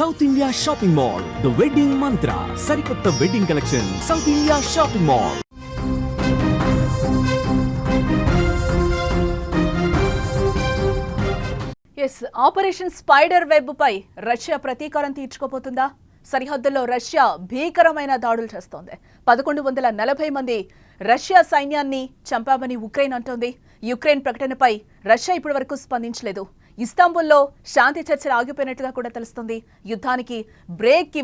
South India shopping mall, the wedding mantra, సరికొత్త wedding collection, South India shopping mall. Operation spider web పై Russia ప్రతీకారం తీర్చుకోబోతుందా? సరిహద్దుల్లో Russia భీకరమైన దాడులు చేస్తోంది. 1140 మంది రష్యా సైన్యాన్ని చంపామని ఉక్రెయిన్ అంటోంది. యుక్రెయిన్ ప్రకటనపై రష్యా ఇప్పటివరకు స్పందించలేదు. ఇస్తాంబుల్లో శాంతి చర్చలు ఆగిపోయినట్టుగా కూడా తెలుస్తుంది. యుద్ధానికి బ్రేక్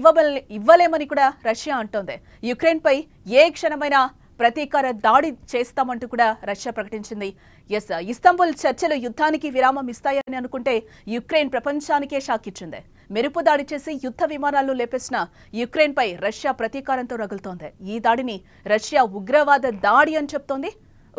ఇవ్వలేమని కూడా రష్యా అంటోంది. యుక్రెయిన్పై ఏ క్షణమైనా ప్రతీకార దాడి చేస్తామంటూ కూడా రష్యా ప్రకటించింది. ఇస్తాంబుల్ చర్చలు యుద్ధానికి విరామం ఇస్తాయని అనుకుంటే యుక్రెయిన్ ప్రపంచానికే షాక్ ఇచ్చింది. మెరుపు దాడి చేసి యుద్ధ విమానాలను లేపేసిన యుక్రెయిన్పై రష్యా ప్రతీకారంతో రగులుతోంది. ఈ దాడిని రష్యా ఉగ్రవాద దాడి అని చెప్తోంది.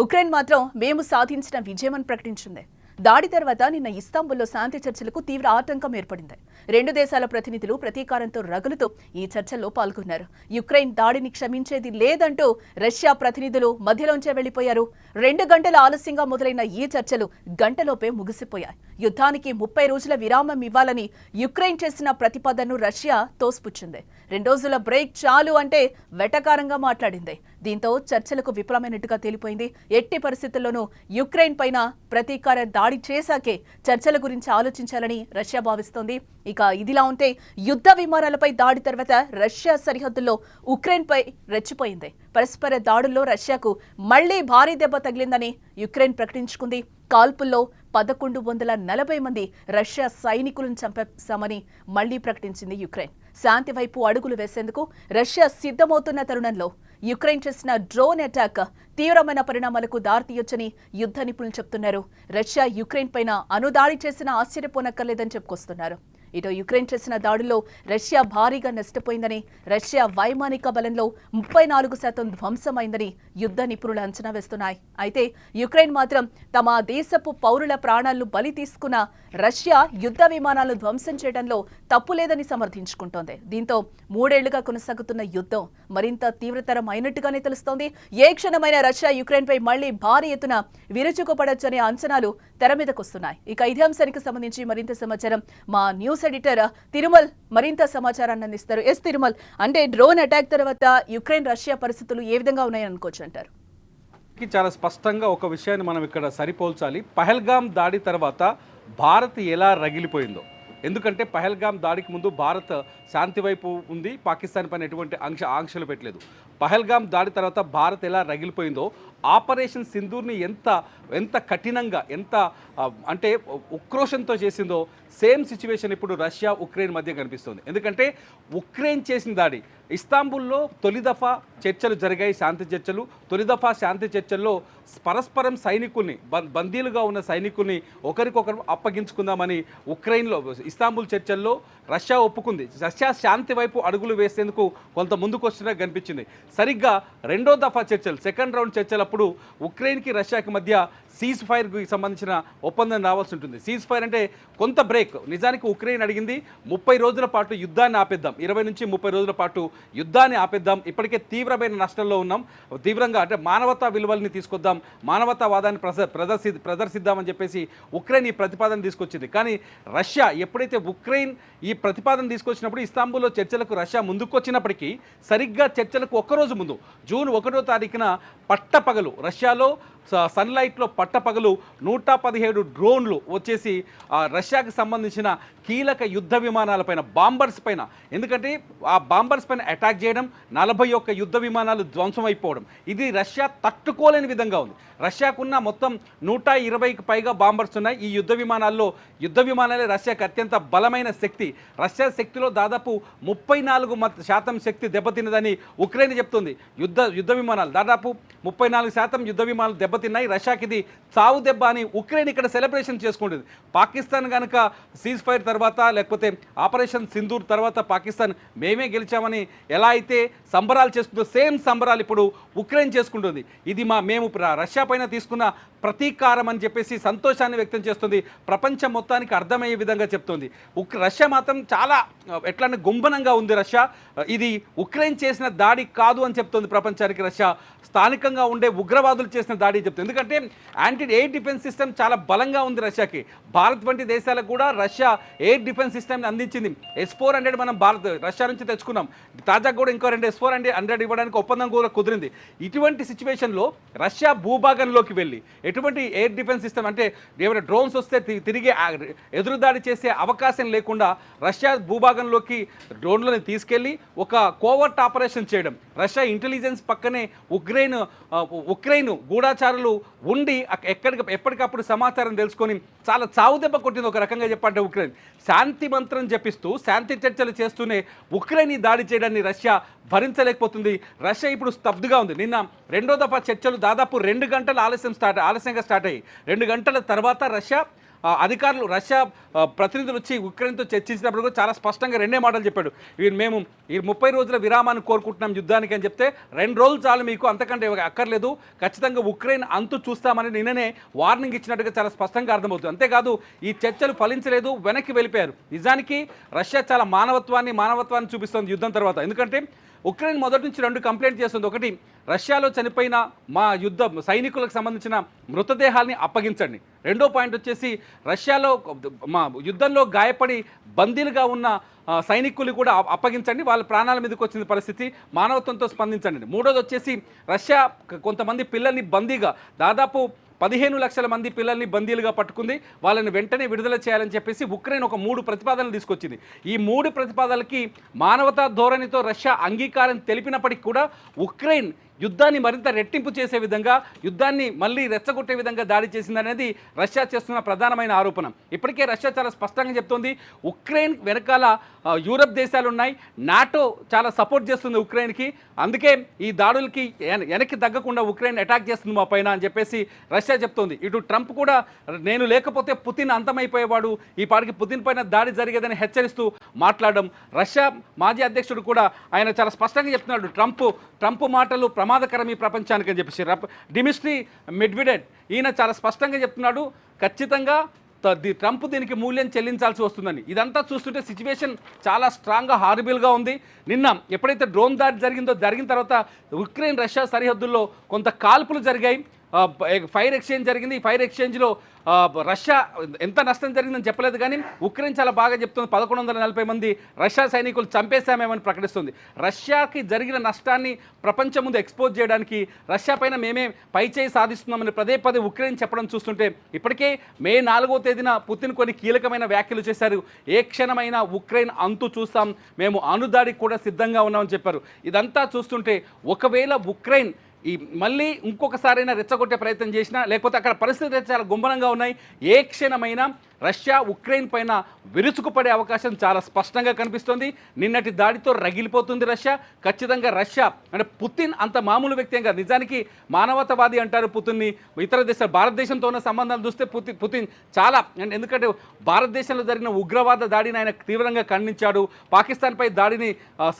ఉక్రెయిన్ మాత్రం మేము సాధించిన విజయమని ప్రకటించింది. దాడి తర్వాత నిన్న ఇస్తాంబుల్లో శాంతి చర్చలకు తీవ్ర ఆటంకం ఏర్పడింది. రెండు దేశాల ప్రతినిధులు ప్రతీకారంతో రగులుతూ ఈ చర్చల్లో పాల్గొన్నారు. యుక్రెయిన్ దాడిని క్షమించేది లేదంటూ రష్యా ప్రతినిధులు మధ్యలోంచే వెళ్లిపోయారు. 2 గంటల ఆలస్యంగా మొదలైన ఈ చర్చలు గంటలోపే ముగిసిపోయాయి. యుద్ధానికి 30 రోజుల విరామం ఇవ్వాలని యుక్రెయిన్ చేసిన ప్రతిపాదనను రష్యా తోసిపుచ్చింది. 2 రోజుల బ్రేక్ చాలు అంటే వెటకారంగా మాట్లాడింది. దీంతో చర్చలకు విఫలమైనట్టుగా తేలిపోయింది. ఎట్టి పరిస్థితుల్లోనూ యుక్రెయిన్ పైన ప్రతీకార దాడి చేశాకే చర్చల గురించి ఆలోచించాలని రష్యా భావిస్తోంది. ఇక ఇదిలా ఉంటే యుద్ధ విమానాలపై దాడి తర్వాత రష్యా సరిహద్దుల్లో ఉక్రెయిన్పై రెచ్చిపోయింది. పరస్పర దాడుల్లో రష్యాకు మళ్లీ భారీ దెబ్బ తగిలిందని యుక్రెయిన్ ప్రకటించుకుంది. కాల్పుల్లో 1140 మంది రష్యా సైనికులను చంపేశామని మళ్లీ ప్రకటించింది యుక్రెయిన్. శాంతి వైపు అడుగులు వేసేందుకు రష్యా సిద్ధమవుతున్న తరుణంలో యుక్రెయిన్ చేసిన డ్రోన్ అటాక్ తీవ్రమైన పరిణామాలకు దారితీయొచ్చని యుద్ధ నిపుణులు చెప్తున్నారు. రష్యా యుక్రెయిన్ పైన అణుదాడి చేసిన ఆశ్చర్యపోనక్కర్లేదని చెప్పుకొస్తున్నారు. ఇటు యుక్రెయిన్ చేసిన దాడుల్లో రష్యా భారీగా నష్టపోయిందని, రష్యా వైమానిక బలంలో 34% ధ్వంసమైందని యుద్ధ నిపుణులు అంచనా వేస్తున్నాయి. అయితే యుక్రెయిన్ మాత్రం తమ దేశపు పౌరుల ప్రాణాలను బలి తీసుకున్న రష్యా యుద్ధ విమానాలు ధ్వంసం చేయడంలో తప్పులేదని సమర్థించుకుంటోంది. దీంతో 3 ఏళ్లుగా కొనసాగుతున్న యుద్ధం మరింత తీవ్రతరం అయినట్టుగానే తెలుస్తోంది. ఏ క్షణమైన రష్యా యుక్రెయిన్పై మళ్లీ భారీ ఎత్తున విరుచుకుపడొచ్చనే అంచనాలు తెర మీదకొస్తున్నాయి. ఇక ఇదే అంశానికి సంబంధించి మరింత సమాచారం మా న్యూస్ ఎడిటర్ తిరుమల్ మరింత సమాచారాన్ని అందిస్తారు. తిరుమల్, అంటే డ్రోన్ అటాక్ తర్వాత యుక్రెయిన్ రష్యా పరిస్థితులు ఏ విధంగా ఉన్నాయని అనుకోవచ్చు అంటారు? చాలా స్పష్టంగా ఒక విషయాన్ని మనం ఇక్కడ సరిపోల్చాలి. పహల్గామ్ దాడి తర్వాత భారత్ ఎలా రగిలిపోయిందో. ఎందుకంటే పహల్గామ్ దాడికి ముందు భారత్ శాంతి వైపు ఉంది, పాకిస్తాన్ పైన ఎటువంటి ఆంక్షలు పెట్టలేదు. పహల్గామ్ దాడి తర్వాత భారత్ ఎలా రగిలిపోయిందో, ఆపరేషన్ సింధూర్ని ఎంత కఠినంగా అంటే ఉక్రోషంతో చేసిందో సేమ్ సిచ్యువేషన్ ఇప్పుడు రష్యా ఉక్రెయిన్ మధ్య కనిపిస్తుంది. ఎందుకంటే ఉక్రెయిన్ చేసిన దాడి ఇస్తాంబుల్లో తొలి దఫా చర్చలు జరిగాయి, శాంతి చర్చలు. తొలి దఫా శాంతి చర్చల్లో పరస్పరం సైనికుల్ని, బందీలుగా ఉన్న సైనికుల్ని ఒకరికొకరు అప్పగించుకుందామని ఉక్రెయిన్లో ఇస్తాంబుల్ చర్చల్లో రష్యా ఒప్పుకుంది. రష్యా శాంతి వైపు అడుగులు వేసేందుకు కొంత ముందుకు వచ్చినట్టు కనిపించింది. సరిగ్గా 2వ దఫా చర్చలు, సెకండ్ రౌండ్ చర్చలప్పుడు ఉక్రెయిన్కి రష్యాకి మధ్య సీజ్ ఫైర్కి సంబంధించిన ఒప్పందం రావాల్సి ఉంటుంది. సీజ్ ఫైర్ అంటే కొంత బ్రేక్. నిజానికి ఉక్రెయిన్ అడిగింది 30 రోజుల పాటు యుద్ధాన్ని ఆపేద్దాం, 20 నుంచి 30 రోజుల పాటు యుద్ధాన్ని ఆపేద్దాం, ఇప్పటికే తీవ్రమైన నష్టంలో ఉన్నాం, తీవ్రంగా అంటే మానవతా విలువల్ని తీసుకొద్దాం, మానవతావాదాన్ని ప్రదర్శిద్దామని చెప్పేసి ఉక్రెయిన్ ఈ ప్రతిపాదన తీసుకొచ్చింది. కానీ రష్యా ఎప్పుడైతే ఉక్రెయిన్ ఈ ప్రతిపాదన తీసుకొచ్చినప్పుడు ఇస్తాంబుల్లో చర్చలకు రష్యా ముందుకొచ్చినప్పటికీ సరిగ్గా చర్చలకు ఒక్కరోజు ముందు జూన్ 1వ తారీఖున పట్టపగలు రష్యాలో సన్లైట్లో పట్టపగలు 117 డ్రోన్లు వచ్చేసి రష్యాకి సంబంధించిన కీలక యుద్ధ విమానాలపైన, బాంబర్స్ పైన, ఎందుకంటే ఆ బాంబర్స్ పైన అటాక్ చేయడం, 41 యుద్ధ విమానాలు ధ్వంసం అయిపోవడం, ఇది రష్యా తట్టుకోలేని విధంగా ఉంది. రష్యాకున్న మొత్తం 120కి పైగా బాంబర్స్ ఉన్నాయి. ఈ యుద్ధ విమానాలే రష్యాకి అత్యంత బలమైన శక్తి. రష్యా శక్తిలో దాదాపు 34% శక్తి దెబ్బతిన్నదని ఉక్రెయిన్ చెప్తుంది. యుద్ధ విమానాలు దాదాపు 34% యుద్ధ విమానాలు దెబ్బతిన్నాయి. రష్యాకి ఇది చావు దెబ్బ అని ఉక్రెయిన్ ఇక్కడ సెలబ్రేషన్ చేసుకుంటుంది. పాకిస్తాన్ కనుక సీజ్ ఫైర్ తర్వాత, లేకపోతే ఆపరేషన్ సింధూర్ తర్వాత పాకిస్తాన్ మేమే గెలిచామని ఎలా అయితే సంబరాలు చేస్తుందో సేమ్ సంబరాలు ఇప్పుడు ఉక్రెయిన్ చేసుకుంటుంది. ఇది మేము రష్యా పైన తీసుకున్న ప్రతీకారం అని చెప్పేసి సంతోషాన్ని వ్యక్తం చేస్తుంది. ప్రపంచం మొత్తానికి అర్థమయ్యే విధంగా చెప్తుంది. రష్యా మాత్రం చాలా ఎట్లా గుంభనంగా ఉంది. రష్యా ఇది ఉక్రెయిన్ చేసిన దాడి కాదు అని చెప్తుంది ప్రపంచానికి. రష్యా స్థానికంగా ఉండే ఉగ్రవాదులు చేసిన దాడి చెప్తుంది. ఎందుకంటే ఎయిర్ డిఫెన్స్ సిస్టమ్ చాలా బలంగా ఉంది రష్యాకి. భారత్ వంటి దేశాలకు కూడా రష్యా ఎయిర్ డిఫెన్స్ సిస్టమ్ని అందించింది. S-400 మనం రష్యా నుంచి తెచ్చుకున్నాం. తాజాగా కూడా ఇంకో 2 S-400 ఇవ్వడానికి ఒప్పందం కూడా కుదిరింది. ఇటువంటి సిచ్యువేషన్లో రష్యా భూభాగంలోకి వెళ్ళి ఎటువంటి ఎయిర్ డిఫెన్స్ సిస్టమ్ అంటే ఏమైనా డ్రోన్స్ వస్తే తిరిగి ఎదురుదాడి చేసే అవకాశం లేకుండా రష్యా భూభాగంలోకి డ్రోన్లను తీసుకెళ్లి ఒక కోవర్ట్ ఆపరేషన్ చేయడం. రష్యా ఇంటెలిజెన్స్ పక్కనే ఉక్రెయిన్ గూఢాచారులు ఉండి ఎప్పటికప్పుడు సమాచారం తెలుసుకొని చాలా చావుదెబ్బ కొట్టింది ఒక రకంగా చెప్పంటే ఉక్రెయిన్. శాంతి మంత్రం జపిస్తూ శాంతి చర్చలు చేస్తూనే ఉక్రెయిన్ ఈ దాడి చేయడాన్ని రష్యా భరించలేకపోతుంది. రష్యా ఇప్పుడు స్తబ్దుగా ఉంది. నిన్న రెండో దఫా చర్చలు దాదాపు 2 గంటల ఆలస్యంగా స్టార్ట్ అయ్యాయి. 2 గంటల తర్వాత అధికారులు రష్యా ప్రతినిధులు వచ్చి ఉక్రెయిన్తో చర్చించినప్పుడు కూడా చాలా స్పష్టంగా 2 మాటలు చెప్పాడు. మేము ఈ 30 రోజుల విరామాన్ని కోరుకుంటున్నాం యుద్ధానికి అని చెప్తే 2 రోజులు చాలు మీకు, అంతకంటే అక్కర్లేదు, ఖచ్చితంగా ఉక్రెయిన్ అంతు చూస్తామని నిన్ననే వార్నింగ్ ఇచ్చినట్టుగా చాలా స్పష్టంగా అర్థమవుతుంది. అంతేకాదు ఈ చర్చలు ఫలించలేదు, వెనక్కి వెళ్ళిపోయారు. నిజానికి రష్యా చాలా మానవత్వాన్ని చూపిస్తుంది యుద్ధం తర్వాత. ఎందుకంటే ఉక్రెయిన్ మొదటి నుంచి 2 కంప్లైంట్ చేస్తుంది. ఒకటి, రష్యాలో చనిపోయిన మా సైనికులకు సంబంధించిన మృతదేహాల్ని అప్పగించండి. రెండో పాయింట్ వచ్చేసి రష్యాలో మా యుద్ధంలో గాయపడి బందీలుగా ఉన్న సైనికులు కూడా అప్పగించండి, వాళ్ళ ప్రాణాల మీదకి వచ్చిన పరిస్థితి, మానవత్వంతో స్పందించండి. మూడోది వచ్చేసి రష్యా కొంతమంది పిల్లల్ని బందీగా దాదాపు 15 లక్షల మంది పిల్లల్ని బందీలుగా పట్టుకుంది, వాళ్ళని వెంటనే విడుదల చేయాలని చెప్పేసి ఉక్రెయిన్ ఒక 3 ప్రతిపాదనలు తీసుకొచ్చింది. ఈ 3 ప్రతిపాదనలకి మానవతా ధోరణితో రష్యా అంగీకారం తెలిపినప్పటికీ కూడా ఉక్రెయిన్ యుద్ధాన్ని మరింత రెట్టింపు చేసే విధంగా, యుద్ధాన్ని మళ్ళీ రెచ్చగొట్టే విధంగా దాడి చేసిందనేది రష్యా చేస్తున్న ప్రధానమైన ఆరోపణ. ఇప్పటికే రష్యా చాలా స్పష్టంగా చెప్తోంది, ఉక్రెయిన్ వెనకాల యూరప్ దేశాలు ఉన్నాయి, నాటో చాలా సపోర్ట్ చేస్తుంది ఉక్రెయిన్కి, అందుకే ఈ దాడులకి వెనక్కి తగ్గకుండా ఉక్రెయిన్ అటాక్ చేస్తుంది మా పైన అని చెప్పేసి రష్యా చెప్తోంది. ఇటు ట్రంప్ కూడా నేను లేకపోతే పుతిన్ అంతమైపోయేవాడు, ఈ పాటికి పుతిన్ పైన దాడి జరిగేదని హెచ్చరిస్తూ మాట్లాడడం. రష్యా మాజీ అధ్యక్షుడు కూడా ఆయన చాలా స్పష్టంగా చెప్తున్నాడు, ట్రంప్ మాటలు ప్రమాదకరం ఈ ప్రపంచానికి అని చెప్పేసి. డిమిట్రీ మెడ్వెడెవ్ ఈయన చాలా స్పష్టంగా చెప్తున్నాడు, ఖచ్చితంగా ట్రంప్ దీనికి మూల్యం చెల్లించాల్సి వస్తుందని. ఇదంతా చూస్తుంటే సిచ్యువేషన్ చాలా స్ట్రాంగ్గా హారిబుల్గా ఉంది. నిన్న ఎప్పుడైతే డ్రోన్ దాడి జరిగిన తర్వాత ఉక్రెయిన్ రష్యా సరిహద్దుల్లో కొంత కాల్పులు జరిగాయి, ఫైర్ ఎక్స్చేంజ్ జరిగింది. ఈ ఫైర్ ఎక్స్చేంజ్లో రష్యా ఎంత నష్టం జరిగిందని చెప్పలేదు, కానీ ఉక్రెయిన్ చాలా బాగా చెప్తుంది, 1140 మంది రష్యా సైనికులు చంపేశామేమని ప్రకటిస్తుంది. రష్యాకి జరిగిన నష్టాన్ని ప్రపంచం ముందు ఎక్స్పోజ్ చేయడానికి రష్యా పైన మేమే పైచేయి సాధిస్తున్నామని పదే ఉక్రెయిన్ చెప్పడం చూస్తుంటే, ఇప్పటికే మే 4వ తేదీన పుతిన్ కొన్ని కీలకమైన వ్యాఖ్యలు చేశారు. ఏ క్షణమైనా ఉక్రెయిన్ అంతు చూస్తాం, మేము అణుదాడికి కూడా సిద్ధంగా ఉన్నామని చెప్పారు. ఇదంతా చూస్తుంటే ఒకవేళ ఉక్రెయిన్ మళ్ళీ ఇంకొకసారైనా రెచ్చగొట్టే ప్రయత్నం చేసినా, లేకపోతే అక్కడ పరిస్థితులు చాలా గుంభనంగా ఉన్నాయి, ఏ క్షణమైనా రష్యా ఉక్రెయిన్ పైన విరుచుకుపడే అవకాశం చాలా స్పష్టంగా కనిపిస్తోంది. నిన్నటి దాడితో రగిలిపోతుంది రష్యా. ఖచ్చితంగా రష్యా అంటే పుతిన్ అంత మామూలు వ్యక్తి కాదు, నిజానికి మానవతావాది అంటారు పుతిన్ని. ఇతర దేశాలు భారతదేశంతో ఉన్న సంబంధాలు చూస్తే పుతిన్ చాలా, ఎందుకంటే భారతదేశంలో జరిగిన ఉగ్రవాద దాడిని ఆయన తీవ్రంగా ఖండించాడు, పాకిస్తాన్పై దాడిని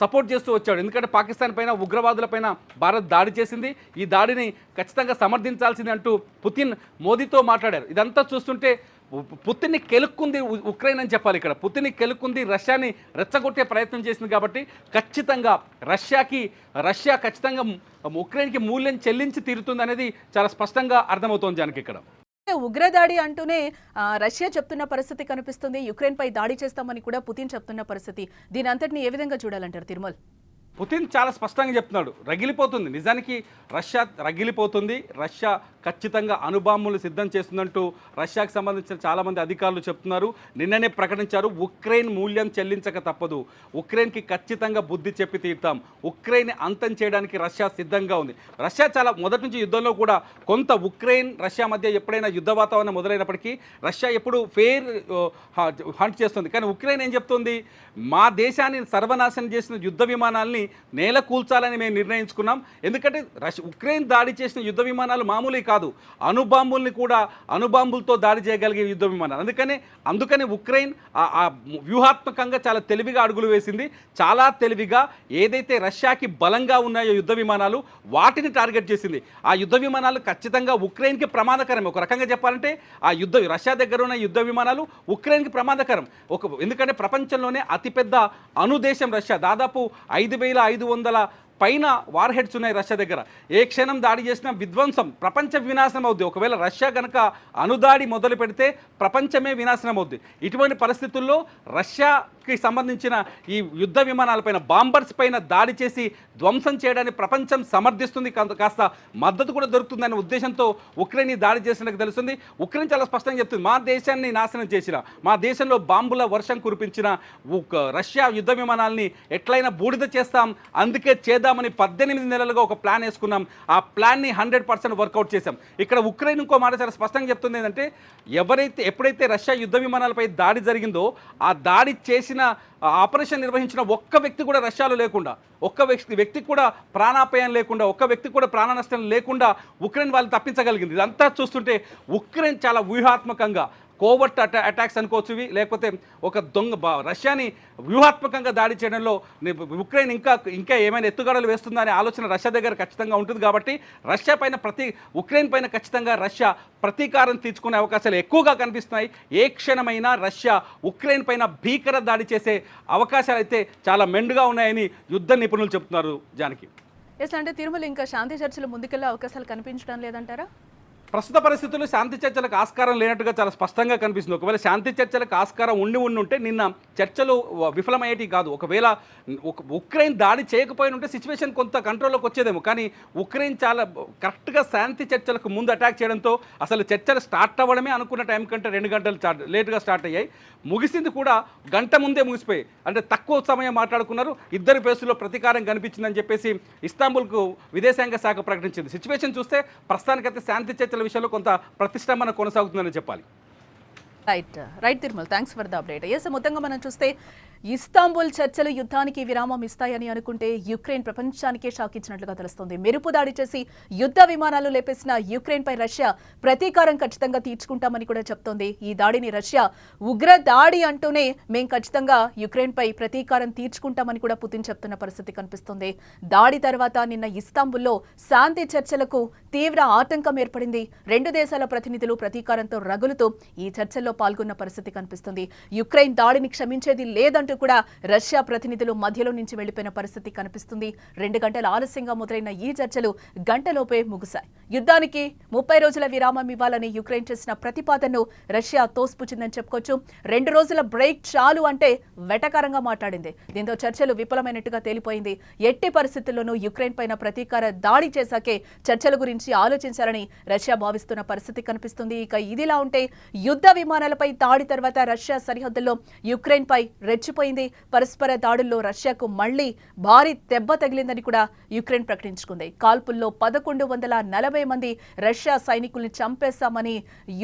సపోర్ట్ చేస్తూ వచ్చాడు. ఎందుకంటే పాకిస్తాన్ పైన ఉగ్రవాదులపైన భారత్ దాడి చేసింది, ఈ దాడిని ఖచ్చితంగా సమర్థించాల్సింది అంటూ పుతిన్ మోదీతో మాట్లాడారు. ఇదంతా చూస్తుంటే పుతిన్ని కెలుక్కుంది ఉక్రెయిన్ అని చెప్పాలి. ఇక్కడ పుతిన్ని కెలుక్కుంది, రష్యాని రెచ్చగొట్టే ప్రయత్నం చేసింది. కాబట్టి ఖచ్చితంగా రష్యా ఖచ్చితంగా ఉక్రెయిన్కి మూల్యం చెల్లించి తీరుతుంది అనేది చాలా స్పష్టంగా అర్థమవుతోంది జానకి. ఇక్కడ ఉగ్రదాడి అంటూనే రష్యా చెప్తున్న పరిస్థితి కనిపిస్తుంది, యుక్రెయిన్ పై దాడి చేస్తామని కూడా పుతిన్ చెప్తున్న పరిస్థితి. దీని అంతటిని ఏ విధంగా చూడాలంటారు తిరుమల్? పుతిన్ చాలా స్పష్టంగా చెప్తున్నాడు, రగిలిపోతుంది, నిజానికి రష్యా రగిలిపోతుంది, రష్యా ఖచ్చితంగా అణుబాంబులు సిద్ధం చేస్తుందంటూ రష్యాకు సంబంధించిన చాలామంది అధికారులు చెప్తున్నారు. నిన్ననే ప్రకటించారు, ఉక్రెయిన్ మూల్యం చెల్లించక తప్పదు, ఉక్రెయిన్కి ఖచ్చితంగా బుద్ధి చెప్పి తీరుతాం, ఉక్రెయిన్ అంతం చేయడానికి రష్యా సిద్ధంగా ఉంది. రష్యా చాలా మొదటి నుంచి యుద్ధంలో కూడా కొంత ఉక్రెయిన్ రష్యా మధ్య ఎప్పుడైనా యుద్ధ వాతావరణం మొదలైనప్పటికీ రష్యా ఎప్పుడు ఫెయిర్ హంట్ చేస్తుంది. కానీ ఉక్రెయిన్ ఏం చెప్తుంది, మా దేశాన్ని సర్వనాశనం చేసిన యుద్ధ విమానాల్ని నేల కూల్చాలని మేము నిర్ణయించుకున్నాం. ఎందుకంటే ఉక్రెయిన్ దాడి చేసిన యుద్ధ విమానాలు మామూలు కాదు, అణుబాంబులతో దాడి చేయగలిగే యుద్ధ విమానాలు. అందుకని ఉక్రెయిన్ వ్యూహాత్మకంగా చాలా తెలివిగా అడుగులు వేసింది. చాలా తెలివిగా ఏదైతే రష్యాకి బలంగా ఉన్నాయో యుద్ధ విమానాలు వాటిని టార్గెట్ చేసింది. ఆ యుద్ధ విమానాలు ఖచ్చితంగా ఉక్రెయిన్కి ప్రమాదకరం. ఒక రకంగా చెప్పాలంటే రష్యా దగ్గర ఉన్న యుద్ధ విమానాలు ఉక్రెయిన్కి ప్రమాదకరం. ఎందుకంటే ప్రపంచంలోనే అతిపెద్ద అణుదేశం రష్యా, దాదాపు 5500 పైన వార్ హెడ్స్ ఉన్నాయి రష్యా దగ్గర. ఏ క్షణం దాడి చేసినా విధ్వంసం, ప్రపంచ వినాశనం అవుద్ది. ఒకవేళ రష్యా కనుక అణుదాడి మొదలు పెడితే ప్రపంచమే వినాశనం అవుద్ది. ఇటువంటి పరిస్థితుల్లో రష్యాకి సంబంధించిన ఈ యుద్ధ విమానాలపైన, బాంబర్స్ పైన దాడి చేసి ధ్వంసం చేయడాన్ని ప్రపంచం సమర్థిస్తుంది, కాస్త మద్దతు కూడా దొరుకుతుందనే ఉద్దేశంతో ఉక్రెయిన్ దాడి చేసినట్టు తెలుస్తుంది. ఉక్రెయిన్ చాలా స్పష్టంగా చెప్తుంది, మా దేశాన్ని నాశనం చేసిన, మా దేశంలో బాంబుల వర్షం కురిపించిన రష్యా యుద్ధ విమానాల్ని ఎట్లయినా బూడిద చేస్తాం, అందుకే చేద్దామని 18 నెలలుగా ఒక ప్లాన్ వేసుకున్నాం. ఆ ప్లాన్ని 100% వర్కౌట్ చేశాం. ఇక్కడ ఉక్రెయిన్ ఇంకో మాట చాలా స్పష్టంగా చెప్తుంది ఏంటంటే, ఎప్పుడైతే రష్యా యుద్ధ విమానాలపై దాడి జరిగిందో, ఆ దాడి చేసిన ఆపరేషన్ నిర్వహించిన ఒక్క వ్యక్తి కూడా రష్యాలో లేకుండా, ఒక్క వ్యక్తికి కూడా ప్రాణాపాయం లేకుండా, ఒక్క వ్యక్తికి కూడా ప్రాణ నష్టం లేకుండా ఉక్రెయిన్ వాళ్ళు తప్పించగలిగింది. ఇదంతా చూస్తుంటే ఉక్రెయిన్ చాలా వ్యూహాత్మకంగా, కోవర్ట్ అటాక్స్ అనుకోవచ్చు, లేకపోతే ఒక రష్యాని వ్యూహాత్మకంగా దాడి చేయడంలో ఉక్రెయిన్ ఇంకా ఏమైనా ఎత్తుగడలు వేస్తుందా అనే ఆలోచన రష్యా దగ్గర ఖచ్చితంగా ఉంటుంది. కాబట్టి రష్యా పైన ఉక్రెయిన్ పైన ఖచ్చితంగా రష్యా ప్రతీకారం తీర్చుకునే అవకాశాలు ఎక్కువగా కనిపిస్తున్నాయి. ఏ క్షణమైనా రష్యా ఉక్రెయిన్ పైన భీకర దాడి చేసే అవకాశాలు అయితే చాలా మెండుగా ఉన్నాయని యుద్ధ నిపుణులు చెప్తున్నారు. జానకి, ఎస్ అంటే తిరుమల ఇంకా శాంతి చర్చలు ముందుకెళ్లే అవకాశాలు కనిపించడం లేదంటారా? ప్రస్తుత పరిస్థితుల్లో శాంతి చర్చలకు ఆస్కారం లేనట్టుగా చాలా స్పష్టంగా కనిపిస్తుంది. ఒకవేళ శాంతి చర్చలకు ఆస్కారం ఉంటే నిన్న చర్చలు విఫలమయ్యేటి కాదు. ఒకవేళ ఉక్రెయిన్ దాడి చేయకపోయిన ఉంటే సిచ్యువేషన్ కొంత కంట్రోల్లోకి వచ్చేదేమో. కానీ ఉక్రెయిన్ చాలా కరెక్ట్గా శాంతి చర్చలకు ముందు అటాక్ చేయడంతో అసలు చర్చలు స్టార్ట్ అవ్వడమే అనుకున్న టైం కంటే 2 గంటలు లేటుగా స్టార్ట్ అయ్యాయి. ముగిసింది కూడా గంట ముందే ముగిసిపోయి, అంటే తక్కువ సమయం మాట్లాడుకున్నారు. ఇద్దరి పేసుల్లో ప్రతీకారం కనిపించిందని చెప్పేసి ఇస్తాంబుల్కు విదేశాంగ శాఖ ప్రకటించింది. సిచ్యువేషన్ చూస్తే ప్రస్తుతానికైతే శాంతి చర్చల విషయంలో కొంత ప్రతిష్టంభన కొనసాగుతుందని చెప్పాలి. Right Tirumala, thanks for the update. Yes, మొత్తంగా మనం చూస్తే ఇస్తాంబుల్ చర్చలు యుద్ధానికి విరామం ఇస్తాయని అనుకుంటే యుక్రెయిన్ ప్రపంచానికే షాక్ ఇచ్చినట్లుగా తెలుస్తోంది. మెరుపు దాడి చేసి యుద్ధ విమానాలు లేపేసిన యుక్రెయిన్ పై రష్యా ప్రతీకారం ఖచ్చితంగా తీర్చుకుంటామని కూడా చెప్తోంది. ఈ దాడిని రష్యా ఉగ్ర దాడి అంటూనే మేం ఖచ్చితంగా యుక్రెయిన్ పై ప్రతీకారం తీర్చుకుంటామని కూడా పుతిన్ చెప్తున్న పరిస్థితి కనిపిస్తుంది. దాడి తర్వాత నిన్న ఇస్తాంబుల్లో శాంతి చర్చలకు తీవ్ర ఆటంకం ఏర్పడింది. 2 దేశాల ప్రతినిధులు ప్రతీకారంతో రగులుతూ ఈ చర్చల్లో పాల్గొన్న పరిస్థితి కనిపిస్తుంది. యుక్రెయిన్ దాడిని క్షమించేది లేదంటూ కూడా రష్యా ప్రతినిధులు మధ్యలో నుంచి వెళ్లిపోయిన పరిస్థితి కనిపిస్తుంది. 2 గంటల ఆలస్యంగా మొదలైన ఈ చర్చలు గంటలోపే ముగిశాయి. యుద్ధానికి 30 రోజుల విరామం ఇవ్వాలని యుక్రెయిన్ చేసిన ప్రతిపాదనను రష్యా తోసిపుచ్చిందని చెప్పుకోవచ్చు. 2 రోజుల బ్రేక్ చాలు అంటే వెటకారంగా మాట్లాడింది. దీంతో చర్చలు విఫలమైనట్టుగా తేలిపోయింది. ఎట్టి పరిస్థితుల్లోనూ యుక్రెయిన్ పైన ప్రతీకార దాడి చేశాకే చర్చల గురించి ఆలోచించాలని రష్యా భావిస్తున్న పరిస్థితి కనిపిస్తుంది. ఇక ఇదిలా ఉంటే యుద్ధ విమానాలపై దాడి తర్వాత రష్యా సరిహద్దుల్లో యుక్రెయిన్ పై రెచ్చిపోయింది. పరస్పర దాడుల్లో రష్యాకు మళ్లీ భారీ దెబ్బ తగిలిందని కూడా యుక్రెయిన్ ప్రకటించుకుంది. కాల్పుల్లో 1140 మంది రష్యా సైనికుల్ని చంపేశామని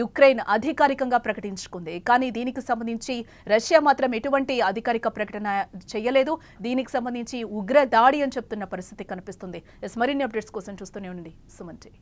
యుక్రెయిన్ అధికారికంగా ప్రకటించుకుంది. కానీ దీనికి సంబంధించి రష్యా మాత్రం ఎటువంటి అధికారిక ప్రకటన చేయలేదు. దీనికి సంబంధించి ఉగ్ర దాడి అని చెప్తున్న పరిస్థితి కనిపిస్తుంది. మరిన్ని అప్డేట్స్ కోసం చూస్తూనే ఉండండి సుమన్ టీవీ.